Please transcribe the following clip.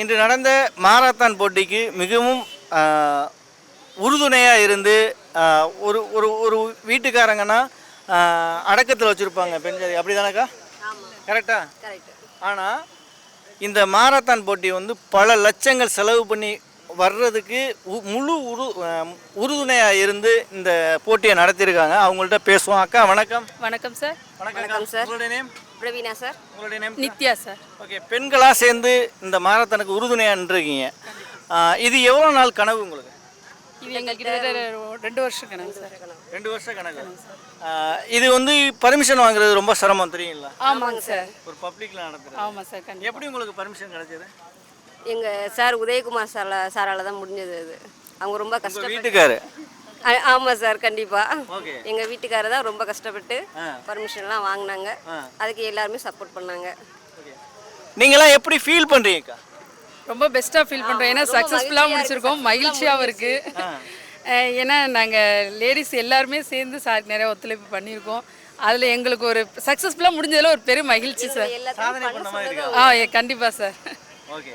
இன்று நடந்த மாரத்தான் போட்டிக்கு மிகவும் உறுதுணையாக இருந்து ஒரு ஒரு ஒரு வீட்டுக்காரங்கன்னா அடக்கத்தில் வச்சுருப்பாங்க பெண்கள், அப்படி தானேக்கா? கரெக்டா? ஆனால் இந்த மாரத்தான் போட்டி வந்து பல லட்சங்கள் செலவு பண்ணி வர்றதுக்கு முழு உறுதுணையாக இருந்து இந்த போட்டியை நடத்தியிருக்காங்க. அவங்கள்ட்ட பேசுவோம். அக்கா வணக்கம். வணக்கம் சார். வணக்கம் சார். உங்களுடைய நேம்? பிரவீனா சார். உங்களுடைய நேம்? நித்யா சார். ஓகே, பெண்களாக சேர்ந்து இந்த மாரத்தானுக்கு உறுதுணையாக நின்றுருக்கீங்க. இது எவ்வளோ நாள் கனவு உங்களுக்கு? இது எங்களுக்கு கிட்டத்தட்ட 2 வருஷம் கனவு சார். 2 வருஷம் கணக்கு. இது வந்து பர்மிஷன் வாங்குறது ரொம்ப சிரமம் தெரியுங்களா? ஆமாங்க சார். ஒரு பப்ளிக்கில் நடத்துறது. ஆமாம் சார். கண்டிப்பாக. எப்படி உங்களுக்கு பர்மிஷன் கிடைச்சது? எங்கள் சார் உதயகுமார் சாரால் தான் முடிஞ்சது. அது அவங்க ரொம்ப கஷ்டப்பட்டு. வீட்டுக்காரு? ஆமாம் சார், கண்டிப்பாக. ஓகே. எங்கள் வீட்டுக்காரர் தான் ரொம்ப கஷ்டப்பட்டு பர்மிஷன்லாம் வாங்கினாங்க. அதுக்கு எல்லாருமே சப்போர்ட் பண்ணாங்க. நீங்களாம் எப்படி ஃபீல் பண்ணுறீங்கக்கா? ரொம்ப பெஸ்ட்டாக ஃபீல் பண்ணுறோம். ஏன்னா சக்ஸஸ்ஃபுல்லாக முடிச்சிருக்கோம். மகிழ்ச்சியாகவும் இருக்குது. ஏன்னா நாங்கள் லேடிஸ் எல்லாருமே சேர்ந்து சார் நிறைய ஒத்துழைப்பு பண்ணியிருக்கோம். அதில் எங்களுக்கு ஒரு சக்ஸஸ்ஃபுல்லாக முடிஞ்சதில் ஒரு பெரிய மகிழ்ச்சி சார். சாதனை பண்ண மாதிரி இருக்கா? கண்டிப்பாக சார். ஓகே.